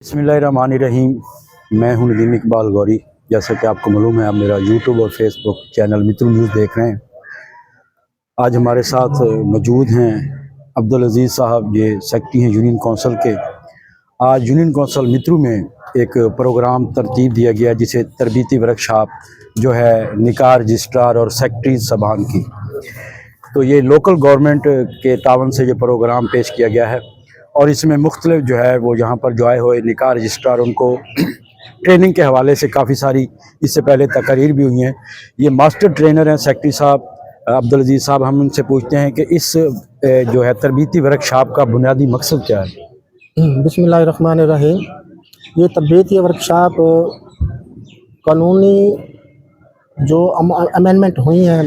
बिस्मिल्लाहिर्रहमानिर्रहीम। मैं हूं नदीम इकबाल गौरी। जैसा कि आपको मालूम है, आप मेरा यूट्यूब और फेसबुक चैनल मित्रू न्यूज़ देख रहे हैं। आज हमारे साथ मौजूद हैं अब्दुल अजीज़ साहब, ये सेक्रेटरी हैं यूनियन कौंसिल के। आज यूनियन कौंसिल मित्रू में एक प्रोग्राम तरतीब दिया गया जिसे तरबीती वर्कशॉप जो है निकाह रजिस्ट्रार और सेक्रेटरी ज़बान की। तो ये लोकल गवर्नमेंट के तावन से ये प्रोग्राम पेश किया गया है और इसमें मुख्तलिफ जो है वो यहाँ पर जो आए हुए निकाह रजिस्ट्रार उनको ट्रेनिंग के हवाले से काफ़ी सारी इससे पहले तकरीर भी हुई हैं। ये मास्टर ट्रेनर हैं सेक्रेटरी साहब अब्दुल अजीज़ साहब। हम उनसे पूछते हैं कि इस जो है तरबीती वर्कशॉप का बुनियादी मकसद क्या है। बिस्मिल्लाहिर्रहमानिर्रहीम। ये तरबीती वर्कशॉप कानूनी जो अमेंडमेंट हुई हैं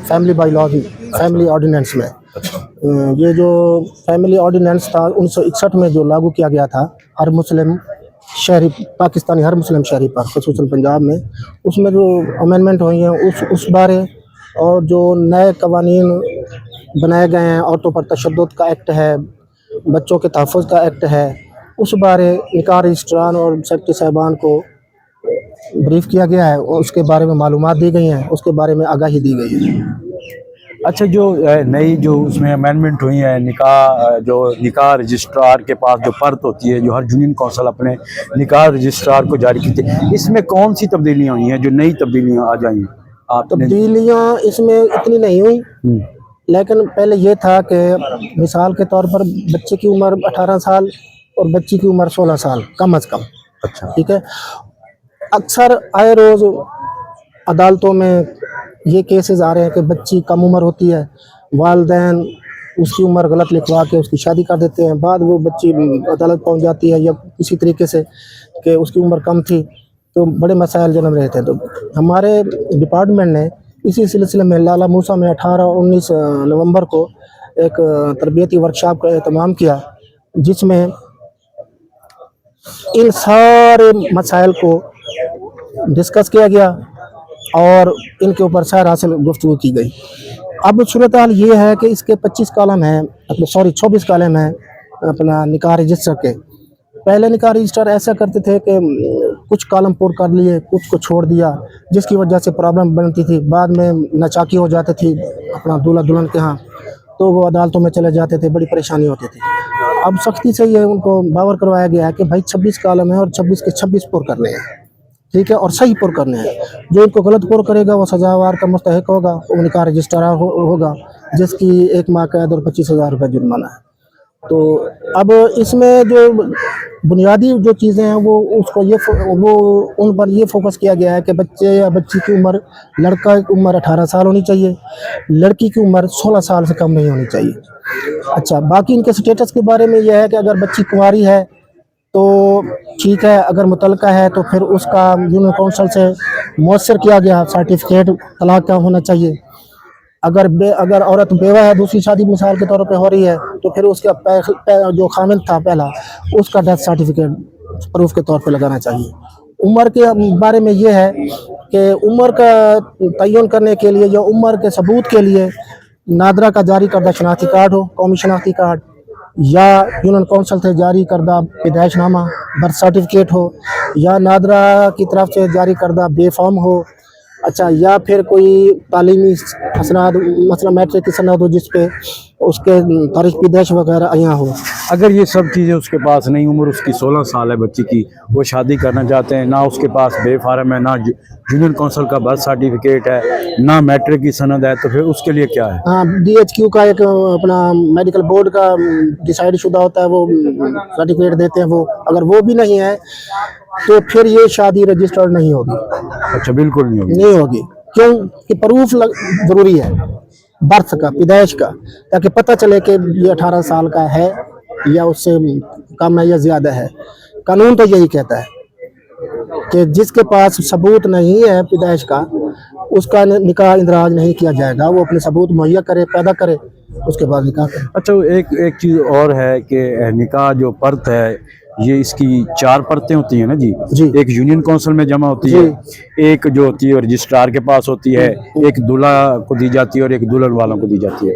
फैमिली बायोलॉजी फैमिली ऑर्डिनेंस में, ये जो फैमिली ऑर्डिनेंस था 1961 में जो लागू किया गया था हर मुस्लिम शहरी पाकिस्तानी हर मुस्लिम शहरी पर, ख़ुसूसन पंजाब में, उसमें जो अमेंडमेंट हुई हैं उस बारे और जो नए कवानीन बनाए गए हैं, औरतों पर तशद्दुद का एक्ट है, बच्चों के तहफ़्फ़ुज़ का एक्ट है, उस बारे निकाह रजिस्ट्रार और सेक्रेटरी साहबान को ब्रीफ किया गया है और उसके बारे में मालूमात दी गई हैं, उसके बारे में आगाही दी गई है। अच्छा, जो नई जो उसमें अमेंडमेंट हुई है निकाह रजिस्ट्रार के पास जो पर्त होती है, जो हर यूनियन कौंसिल अपने निकाह रजिस्ट्रार को जारी की थी, इसमें कौन सी तब्दीलियाँ हुई हैं जो नई तब्दीलियाँ आ जाएंगी? तब्दीलियाँ इसमें इतनी नहीं हुई, लेकिन पहले ये था कि मिसाल के तौर पर बच्चे की उम्र 18 साल और बच्ची की उम्र 16 साल कम अज़ कम। अच्छा, ठीक है। अक्सर आए रोज़ अदालतों में ये केसेस आ रहे हैं कि बच्ची कम उम्र होती है, वालिदैन उसकी उम्र गलत लिखवा के उसकी शादी कर देते हैं, बाद वो बच्ची अदालत पहुंच जाती है या किसी तरीके से कि उसकी उम्र कम थी, तो बड़े मसाइल जन्म रहे थे। तो हमारे डिपार्टमेंट ने इसी सिलसिले में लाला मूसा में 18-19 नवंबर को एक तरबियती वर्कशॉप का एहतमाम किया, जिसमें इन सारे मसाइल को डिस्कस किया गया और इनके ऊपर सैर हासिल गुफ्तगू की गई। अब सूरत हाल ये है कि इसके 25 कॉलम हैं, 24 कॉलम हैं अपना निकाह रजिस्टर के। पहले निकाह रजिस्टर ऐसा करते थे कि कुछ कॉलम पूर कर लिए, कुछ को छोड़ दिया, जिसकी वजह से प्रॉब्लम बनती थी। बाद में नाचाकी हो जाती थी अपना दूल्हा दुल्हन के यहाँ, तो वो अदालतों में चले जाते थे, बड़ी परेशानी होती थी। अब सख्ती से ये उनको बावर करवाया गया है कि भाई 26 कॉलम है और 26 के 26 पूर करने हैं, ठीक है, और सही पुर करने हैं। जो इनको गलत पुर करेगा वो सजावार का मुस्तहिक होगा, वो निकाह रजिस्ट्रार होगा, जिसकी 1 माह कैद और 25,000 रुपये जुर्माना है। तो अब इसमें जो बुनियादी जो चीज़ें हैं वो उन पर ये फोकस किया गया है कि बच्चे या बच्ची की उम्र, लड़का की उम्र 18 साल होनी चाहिए, लड़की की उम्र 16 साल से कम नहीं होनी चाहिए। अच्छा, बाकी इनके स्टेटस के बारे में यह है कि अगर बच्ची कुंवारी है तो ठीक है, अगर मुतलका है तो फिर उसका यूनियन कौंसिल से मौसर किया गया सर्टिफिकेट तलाक का होना चाहिए। अगर औरत बेवा है, दूसरी शादी मिसाल के तौर पे हो रही है, तो फिर उसका जो खामिद था पहला, उसका डेथ सर्टिफिकेट प्रूफ के तौर पे लगाना चाहिए। उम्र के बारे में ये है कि उम्र का तयन करने के लिए या उम्र के सबूत के लिए नादरा का जारी करदा शनाख्ती कार्ड हो, कौमी शनाख्ती कार्ड, या यूनियन कौंसिल से जारी करदा पैदाइशनामा बर्थ सर्टिफिकेट हो, या नादरा की तरफ से जारी करदा बे फॉर्म हो। अच्छा, या फिर कोई तालीमी असनाद, मतलब मैट्रिक की सनद हो जिस पे उसके तारीख पैदाइश वगैरह यहाँ हो। अगर ये सब चीज़ें उसके पास नहीं, उम्र उसकी 16 साल है बच्ची की, वो शादी करना चाहते हैं, ना उसके पास बे फार्म है, ना यूनियन कौंसिल का बर्थ सर्टिफिकेट है, ना मैट्रिक की सनद है, तो फिर उसके लिए क्या है? हाँ, DHQ का एक अपना मेडिकल बोर्ड का डिसाइड शुदा होता है, वो सर्टिफिकेट देते हैं। वो अगर वो भी नहीं है तो फिर ये शादी रजिस्टर्ड नहीं होगी। अच्छा, बिल्कुल नहीं होगी। क्यों कि प्रूफ ज़रूरी है बर्थ का, पैदाइश का, ताकि पता चले कि ये 18 साल का है या उससे कम है या ज़्यादा है। कानून तो यही कहता है कि जिसके पास सबूत नहीं है पैदाइश का, उसका निकाह इंदराज नहीं किया जाएगा। वो अपने सबूत मुहैया करे, पैदा करे, उसके बाद निकाह करे। अच्छा, एक चीज़ और है कि निकाह जो पर्त है, ये इसकी 4 परतें होती हैं ना जी। एक यूनियन कौंसिल में जमा होती है, एक जो होती है रजिस्ट्रार के पास होती है, एक दूल्हा को दी जाती है और एक दुल्हन वालों को दी जाती है।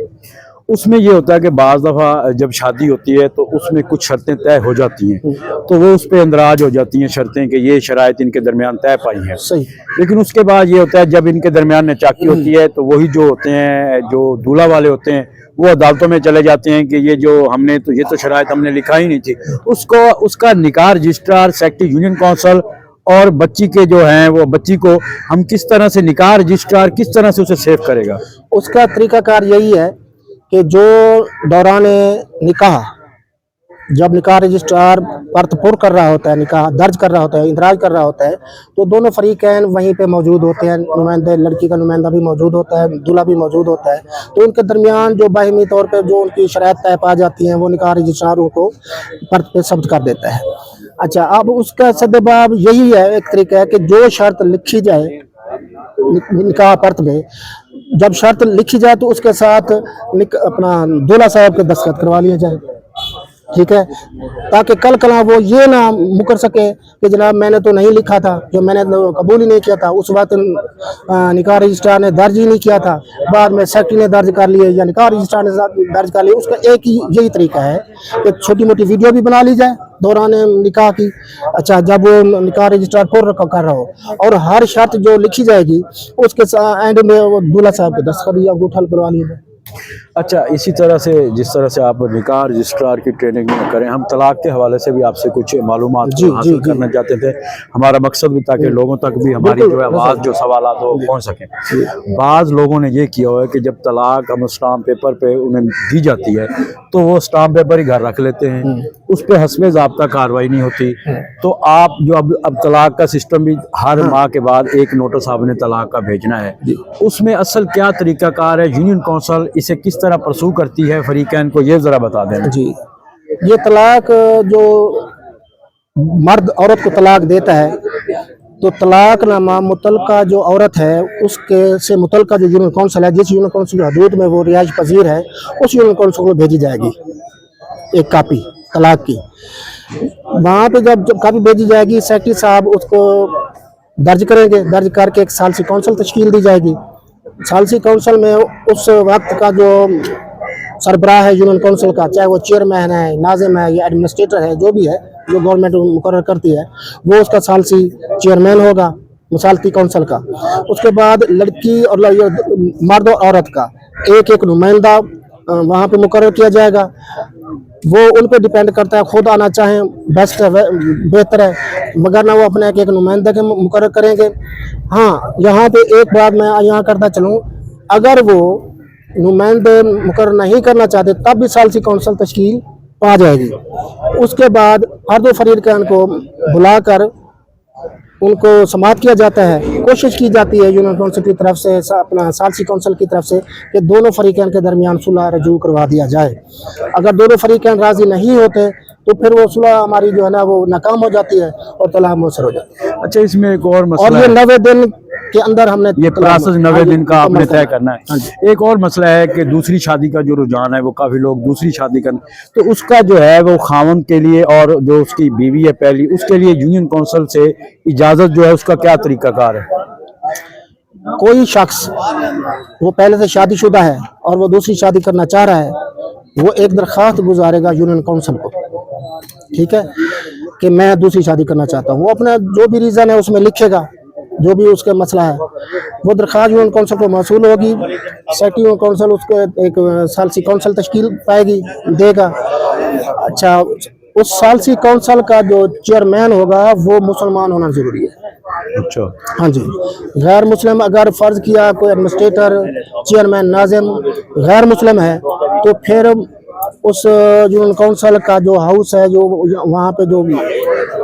उसमें ये होता है कि बाज़ दफ़ा जब शादी होती है तो उसमें कुछ शर्तें तय हो जाती हैं, तो वो उस पर इंदराज हो जाती हैं शर्तें कि ये शराइत इनके दरमियान तय पाई हैं। सही। लेकिन उसके बाद ये होता है जब इनके दरमियान नेचाकी होती है तो वही जो होते हैं, जो दूल्हा वाले होते हैं, वो अदालतों में चले जाते हैं कि ये जो हमने तो ये तो शराइत हमने लिखा ही नहीं थी। उसको उसका निकाह रजिस्ट्रार, सेक्रेटरी यूनियन काउंसिल और बच्ची के जो हैं वो बच्ची को हम किस तरह से निकाह रजिस्ट्रार किस तरह से उसे सेव करेगा? उसका तरीकाकार यही है कि जो दौरान निकाह, जब निकाह रजिस्ट्रार परतपुर कर रहा होता है, निकाह दर्ज कर रहा होता है, इंदराज कर रहा होता है, तो दोनों फरीकैन वहीं पे मौजूद होते हैं। नुमाइंदे, लड़की का नुमाइंदा भी मौजूद होता है, दूल्हा भी मौजूद होता है। तो उनके दरमियान जो बाहिमी तौर पे जो उनकी शराइत तय पा जाती हैं, वो निकाह रजिस्ट्रार उनको परत पे सब्त कर देता है। अच्छा, अब उसका सदबाब यही है, एक तरीका है कि जो शर्त लिखी जाए निकाह परत में, जब शर्त लिखी जाए तो उसके साथ अपना दूल्हा साहब के दस्तखत करवा लिए जाए, ठीक है, ताकि कल कला वो ये ना मुकर सके कि जनाब मैंने तो नहीं लिखा था, जो मैंने तो कबूल ही नहीं किया था, उस वक्त निकाह रजिस्ट्रार ने दर्ज ही नहीं किया था, बाद में सेक्रेटरी ने दर्ज कर लिए या निकाह रजिस्ट्रार ने दर्ज कर लिए। उसका एक ही यही तरीका है कि छोटी मोटी वीडियो भी बना ली जाए दौरान निकाह की। अच्छा, जब वो निकाह रजिस्ट्रार पुर कर रहा हो, और हर शर्त जो लिखी जाएगी उसके एंड में वो दूल्हा साहब के दस्तखत या अंगूठा करवा लिए जाए। अच्छा, इसी तरह से जिस तरह से आप निकाह रजिस्ट्रार की ट्रेनिंग में करें, हम तलाक के हवाले से भी आपसे कुछ मालूमात हासिल करना चाहते थे। हमारा मकसद भी ताकि लोगों तक भी हमारी जो है आवाज़, जो सवालात वो पहुँच सकें। बाज़ लोगों ने ये किया हुआ है कि जब तलाक हम स्टाम्प पेपर पे उन्हें दी जाती है तो वो स्टाम्प पेपर ही घर रख लेते हैं, उस पर हस्बे ज़ाब्ता कार्रवाई नहीं होती। तो आप जो अब तलाक का सिस्टम भी हर माह के बाद एक नोटिस आपने तलाक का भेजना है, उसमें असल क्या तरीकाकार है? यूनियन काउंसिल इसे किस तरह परसू करती है फरीकैन को, ये जरा बता दें। जी, ये तलाक जो मर्द औरत को तलाक देता है, तो तलाकनामा मुतलका जो औरत है उसके से मुतलका जो यूनियन काउंसिल है, जिस यूनियन काउंसिल की हदूद में वो रिहाइश पजीर है, उस यूनियन काउंसिल को भेजी जाएगी एक कापी तलाक की। वहाँ पे जब कापी भेजी जाएगी, सेक्रेटरी साहब उसको दर्ज करेंगे, दर्ज करके एक सालसी काउंसिल तश्कील दी जाएगी। सालसी काउंसिल में उस वक्त का जो सरबराह है यूनियन काउंसिल का, चाहे वो चेयरमैन है, नाजिम है या एडमिनिस्ट्रेटर है, जो भी है, जो गवर्नमेंट मुकर्रर करती है, वो उसका सालसी चेयरमैन होगा सालसी काउंसिल का। उसके बाद लड़की और मर्द और औरत का एक एक नुमाइंदा वहाँ पे मुकर्रर किया जाएगा। वो उन पर डिपेंड करता है, खुद आना चाहें बेस्ट है, बेहतर है, मगर ना वो अपने एक एक नुमाइंदा के मुकर्रर करेंगे। हाँ, यहाँ पे एक बात मैं यहाँ करता चलूँ, अगर वो नुमाइंदे मुकर्रर नहीं करना चाहते तब भी सालसी काउंसिल तश्कील पा जाएगी। उसके बाद हर दो फरीकैन को बुलाकर उनको समाअत किया जाता है। कोशिश की जाती है यूनियन काउंसिल की तरफ से, अपना सालसी काउंसिल की तरफ से, कि दोनों फरीकैन के दरमियान सुलह रजू करवा दिया जाए। अगर दोनों फरीकैन राजी नहीं होते तो फिर वो सुलह हमारी जो है ना वो नाकाम हो जाती है और तलाक मौसर हो जाती है। अच्छा, इसमें एक और मसला, और ये 90 दिन के अंदर हमने ये प्रोसेस 90 दिन का आपने तय करना है। एक और मसला है कि दूसरी शादी का जो रुझान है, वो काफ़ी लोग दूसरी शादी करना, तो उसका जो है वो खावंद के लिए और जो उसकी बीवी है पहली, उसके लिए यूनियन काउंसिल से इजाज़त जो है उसका क्या तरीकाकार है? कोई शख्स वो पहले से शादीशुदा है और वो दूसरी शादी करना चाह रहा है, वो एक दरख्वास्त गुजारेगा यूनियन काउंसिल को, ठीक है, कि मैं दूसरी शादी करना चाहता हूँ। वो अपना जो भी रीज़न है उसमें लिखेगा, जो भी उसका मसला है, वो दरख्वास्त यूनियन काउंसिल को मौसूल होगी। सेक्रेटरी यूनियन काउंसिल उसको एक सालसी काउंसिल तश्कील पाएगी, देगा। अच्छा, उस सालसी काउंसिल का जो चेयरमैन होगा वो मुसलमान होना जरूरी है। अच्छा, हाँ जी, गैर मुस्लिम अगर फ़र्ज़ किया कोई एडमिनिस्ट्रेटर, चेयरमैन, नाज़िम गैर मुस्लिम है, तो फिर उस यूनियन काउंसिल का जो हाउस है, जो वहाँ पे जो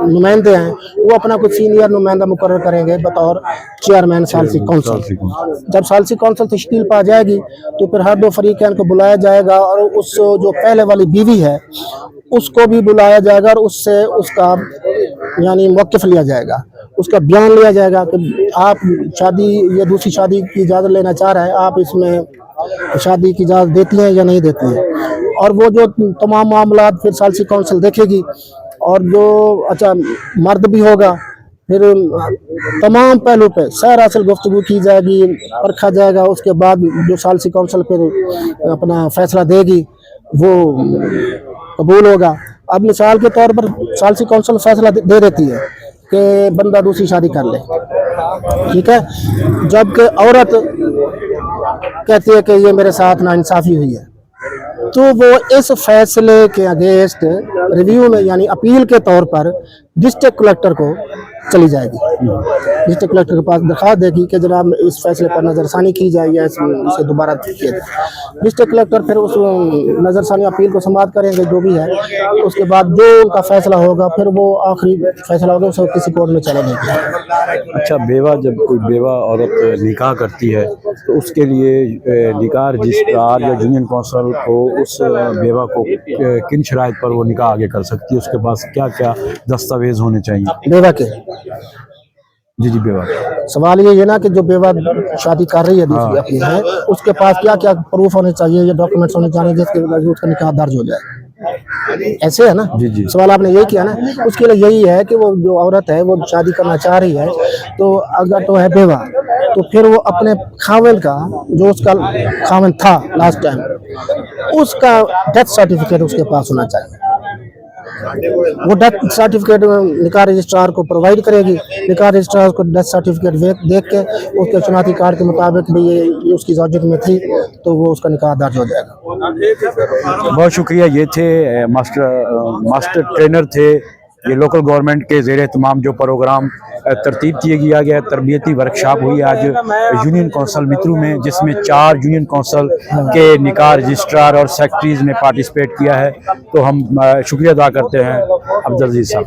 नुमाइंदे हैं, वो अपना कुछ सीनियर नुमाइंदा मुकर्रर करेंगे बतौर चेयरमैन सालसी काउंसिल। जब सालसी काउंसिल तश्कील पा जाएगी तो फिर हर दो फरीकैन को बुलाया जाएगा और उस जो पहले वाली बीवी है उसको भी बुलाया जाएगा और उससे उसका यानी मौक़िफ़ लिया जाएगा, उसका बयान लिया जाएगा कि आप शादी या दूसरी शादी की इजाज़त लेना चाह रहा है, आप इसमें शादी की इजाज़त देती हैं या नहीं देती हैं। और वो जो तमाम मामलात फिर सालसी काउंसिल देखेगी। और जो अच्छा मर्द भी होगा फिर तमाम पहलू पे सरासर गुफ्तगू की जाएगी, परखा जाएगा। उसके बाद जो सालसी कौंसिल फिर अपना फैसला देगी वो कबूल होगा। अब मिसाल के तौर पर सालसी कौंसिल फैसला दे देती है कि बंदा दूसरी शादी कर ले, ठीक है, जबकि औरत कहती है कि ये मेरे साथ नाइंसाफ़ी हुई है, तो वो इस फैसले के अगेंस्ट रिव्यू में यानी अपील के तौर पर डिस्ट्रिक्ट कलेक्टर को चली जाएगी। डिस्ट्रिक्ट कलेक्टर के पास दरख्वास्त देगी कि जनाब इस फैसले पर नज़रसानी की जाए या इसे दोबारा किया जाए। डिस्ट्रिक्ट कलेक्टर फिर उस नज़रसानी अपील को समाप्त करेंगे जो भी है। उसके बाद जो उनका फैसला होगा फिर वो आखिरी फैसला होगा, उसे किसी कोर्ट में चला नहीं। अच्छा, बेवा जब कोई बेवा औरत निकाह करती है तो उसके लिए निकाह रजिस्ट्रार या यूनियन कौंसिल को उस बेवा को किन शराइत पर वो निकाह आगे कर सकती है? उसके पास क्या क्या दस्तावेज होने चाहिए? बेवा के जी बेवा, सवाल ये है ना कि जो बेवा शादी कर रही है दूसरी अपनी है, उसके पास क्या क्या प्रूफ होने चाहिए या डॉक्यूमेंट्स होने चाहिए जिसके वजह उसका निकाह दर्ज हो जाए? ऐसे है ना जी। सवाल आपने यही किया ना। उसके लिए यही है कि वो जो औरत है वो शादी करना चाह रही है, तो अगर तो है बेवा तो फिर वो अपने खाविंद का, जो उसका खाविंद था लास्ट टाइम, उसका डेथ सर्टिफिकेट उसके पास होना चाहिए। वो डेथ सर्टिफिकेट निकाह रजिस्ट्रार को प्रोवाइड करेगी। निकाह रजिस्ट्रार को डेथ सर्टिफिकेट देख के उसके शनाख्ती कार्ड के मुताबिक भी ये उसकी ज़ौजत में थी तो वो उसका निकाह दर्ज हो जाएगा। बहुत शुक्रिया। ये थे मास्टर ट्रेनर थे। ये लोकल गवर्नमेंट के ज़ेर एहतमाम जो प्रोग्राम तरतीब किया गया, तरबियती वर्कशॉप हुई आज यूनियन कौंसिल मित्रू में, जिसमें 4 यूनियन कौंसिल के निकाह रजिस्ट्रार और सेक्रेटरीज ने पार्टिसिपेट किया है। तो हम शुक्रिया अदा करते हैं अब्दुल अजीज साहब।